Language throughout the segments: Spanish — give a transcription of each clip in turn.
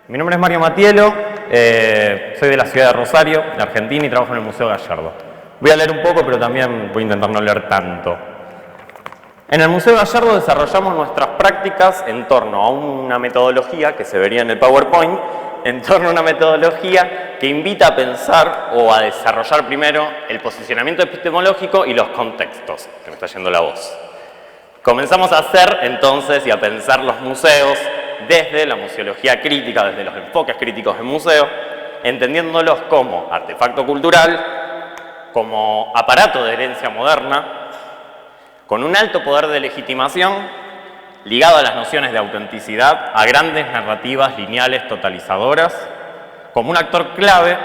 Mi nombre es Mario Matielo, soy de la ciudad de Rosario, de Argentina, y trabajo en el Museo Gallardo. Voy a leer un poco, pero también voy a intentar no leer tanto. En el Museo Gallardo desarrollamos nuestras prácticas en torno a una metodología, que se vería en el PowerPoint, en torno a una metodología que invita a pensar o a desarrollar primero el posicionamiento epistemológico y los contextos, que me está yendo la voz. Comenzamos a hacer entonces y a pensar los museos desde la museología crítica, desde los enfoques críticos del museo, entendiéndolos como artefacto cultural, como aparato de herencia moderna, con un alto poder de legitimación, ligado a las nociones de autenticidad, a grandes narrativas lineales totalizadoras, como un actor clave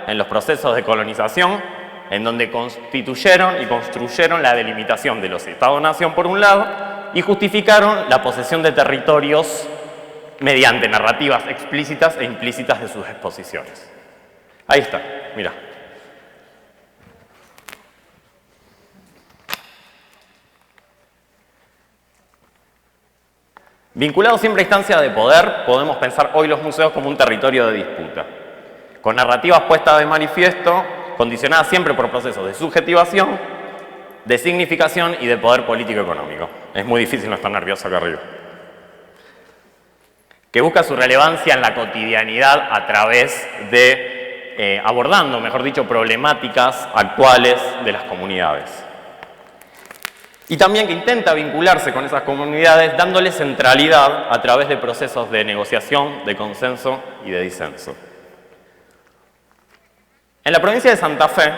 en los procesos de colonización, en donde constituyeron y construyeron la delimitación de los Estados-nación por un lado y justificaron la posesión de territorios mediante narrativas explícitas e implícitas de sus exposiciones. Ahí está, mira. Vinculados siempre a instancias de poder, podemos pensar hoy los museos como un territorio de disputa, con narrativas puestas de manifiesto, condicionadas siempre por procesos de subjetivación, de significación y de poder político-económico. Es muy difícil no estar nervioso acá arriba. Que busca su relevancia en la cotidianidad a través de, abordando, mejor dicho, problemáticas actuales de las comunidades. Y también que intenta vincularse con esas comunidades dándole centralidad a través de procesos de negociación, de consenso y de disenso. En la provincia de Santa Fe,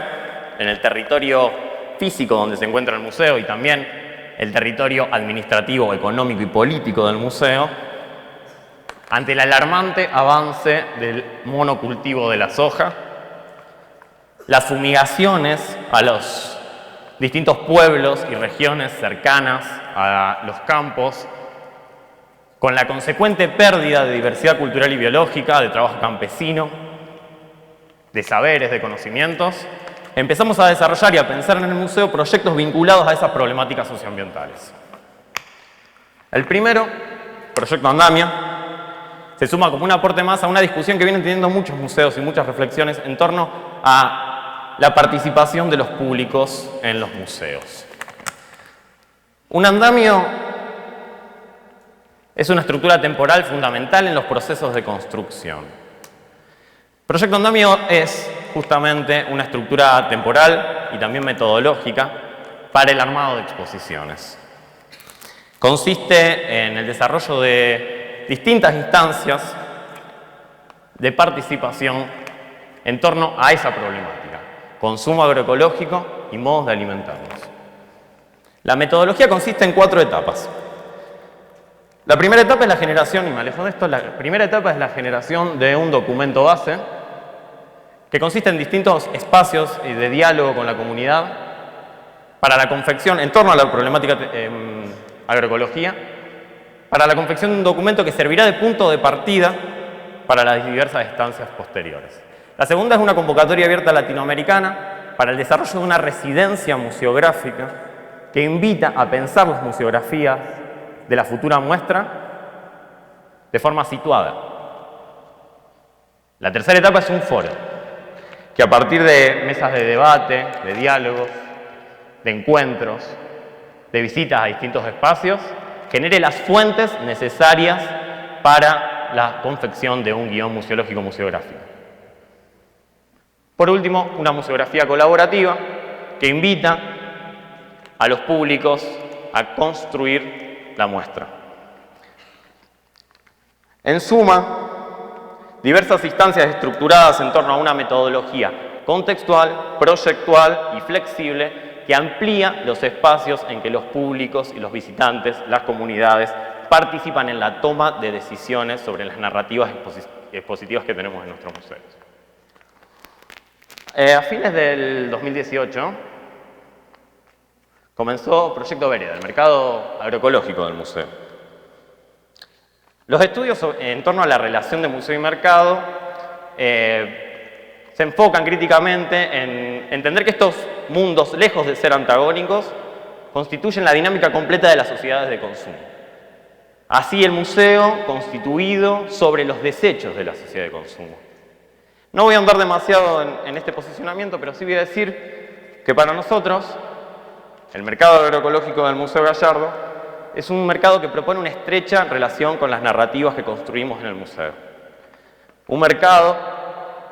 en el territorio físico donde se encuentra el museo y también el territorio administrativo, económico y político del museo, ante el alarmante avance del monocultivo de la soja, las fumigaciones a los distintos pueblos y regiones cercanas a los campos, con la consecuente pérdida de diversidad cultural y biológica, de trabajo campesino, de saberes, de conocimientos, empezamos a desarrollar y a pensar en el museo proyectos vinculados a esas problemáticas socioambientales. El primero, Proyecto Andamia, se suma como un aporte más a una discusión que vienen teniendo muchos museos y muchas reflexiones en torno a la participación de los públicos en los museos. Un andamio es una estructura temporal fundamental en los procesos de construcción. Proyecto Andamio es justamente una estructura temporal y también metodológica para el armado de exposiciones. Consiste en el desarrollo de distintas instancias de participación en torno a esa problemática, consumo agroecológico y modos de alimentarnos. La metodología consiste en 4 etapas. La primera etapa es la generación, y me alejo de esto, la primera etapa es la generación de un documento base que consiste en distintos espacios de diálogo con la comunidad para la confección en torno a la problemática agroecología, para la confección de un documento que servirá de punto de partida para las diversas estancias posteriores. La segunda es una convocatoria abierta latinoamericana para el desarrollo de una residencia museográfica que invita a pensar las museografías de la futura muestra de forma situada. La tercera etapa es un foro, que a partir de mesas de debate, de diálogos, de encuentros, de visitas a distintos espacios, genere las fuentes necesarias para la confección de un guión museológico museográfico. Por último, una museografía colaborativa que invita a los públicos a construir la muestra. En suma, diversas instancias estructuradas en torno a una metodología contextual, proyectual y flexible que amplía los espacios en que los públicos y los visitantes, las comunidades, participan en la toma de decisiones sobre las narrativas expositivas que tenemos en nuestros museos. A fines del 2018 comenzó Proyecto Vereda, el mercado agroecológico del museo. Los estudios en torno a la relación de museo y mercado se enfocan críticamente en entender que estos mundos, lejos de ser antagónicos, constituyen la dinámica completa de las sociedades de consumo. Así el museo constituido sobre los desechos de la sociedad de consumo. No voy a ahondar demasiado en este posicionamiento, pero sí voy a decir que para nosotros el mercado agroecológico del Museo Gallardo es un mercado que propone una estrecha relación con las narrativas que construimos en el museo. Un mercado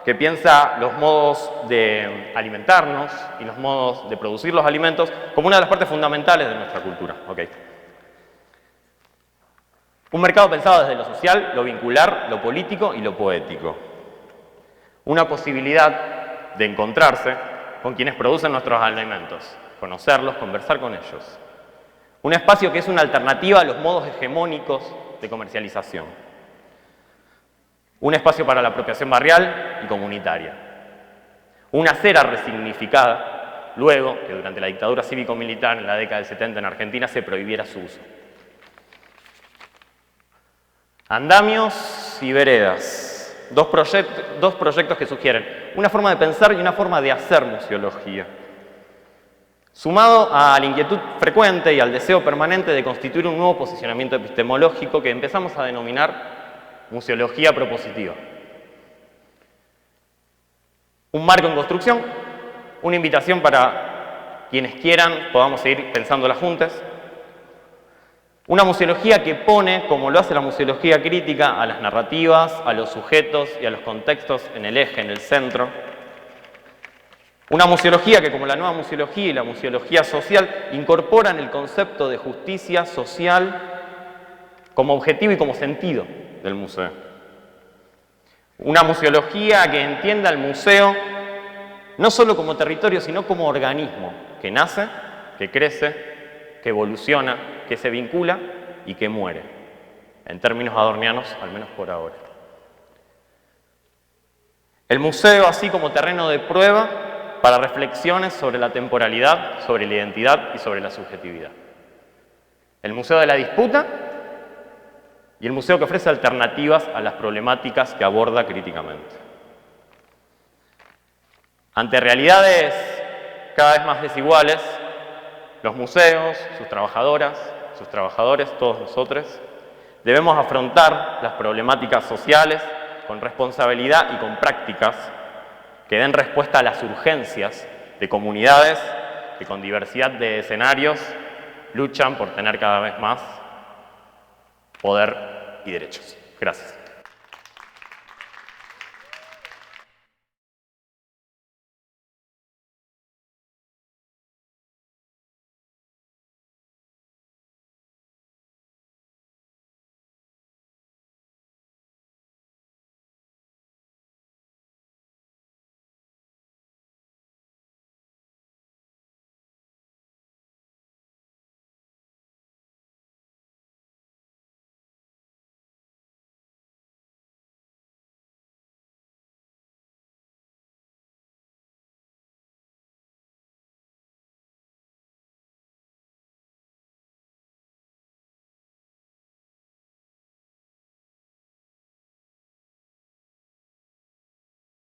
que piensa los modos de alimentarnos y los modos de producir los alimentos como una de las partes fundamentales de nuestra cultura. Okay. Un mercado pensado desde lo social, lo vincular, lo político y lo poético. Una posibilidad de encontrarse con quienes producen nuestros alimentos, conocerlos, conversar con ellos. Un espacio que es una alternativa a los modos hegemónicos de comercialización. Un espacio para la apropiación barrial y comunitaria. Una acera resignificada, luego que durante la dictadura cívico-militar en la década del 70 en Argentina se prohibiera su uso. Andamios y veredas. Dos proyectos que sugieren una forma de pensar y una forma de hacer museología. Sumado a la inquietud frecuente y al deseo permanente de constituir un nuevo posicionamiento epistemológico que empezamos a denominar museología propositiva. Un marco en construcción, una invitación para quienes quieran podamos seguir pensándola juntas. Una museología que pone, como lo hace la museología crítica, a las narrativas, a los sujetos y a los contextos en el eje, en el centro. Una museología que, como la nueva museología y la museología social, incorporan el concepto de justicia social como objetivo y como sentido del museo. Una museología que entienda al museo no solo como territorio, sino como organismo que nace, que crece, que evoluciona, que se vincula y que muere, en términos adornianos, al menos por ahora. El museo así como terreno de prueba para reflexiones sobre la temporalidad, sobre la identidad y sobre la subjetividad. El museo de la disputa y el museo que ofrece alternativas a las problemáticas que aborda críticamente. Ante realidades cada vez más desiguales, los museos, sus trabajadoras, sus trabajadores, todos nosotros, debemos afrontar las problemáticas sociales con responsabilidad y con prácticas que den respuesta a las urgencias de comunidades que con diversidad de escenarios luchan por tener cada vez más poder y derechos. Gracias.